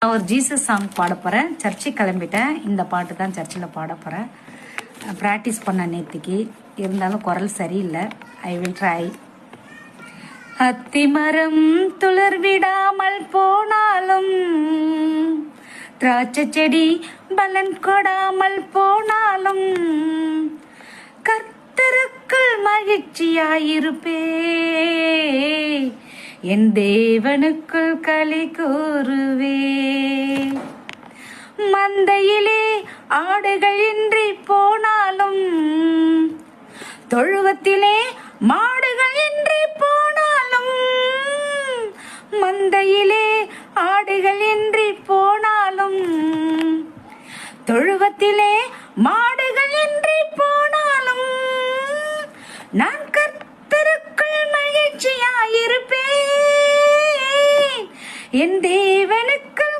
நான் ஒரு Jesus song பாட போகிறேன். சர்ச்சுக்கு கிளம்பிட்டேன். இந்த பாட்டு தான் சர்ச்சில் பாட போகிறேன். ப்ராக்டிஸ் பண்ண நேற்றுக்கு இருந்தாலும் குரல் சரியில்லை. I will try. அத்திமரம் துளிர் விடாமல் போனாலும், திராட்சை செடி பலன் கொடாமல் போனாலும், கர்த்தருக்குள் மகிழ்ச்சியாயிருப்பே, என் தேவனுக்குள் களி கூறுவே. மந்தையிலே ஆடுகள் இன்றி போனாலும், தொழுவத்திலே மாடுகள் இன்றி போனாலும், மந்தையிலே ஆடுகள் இன்றி போனாலும், தொழுவத்திலே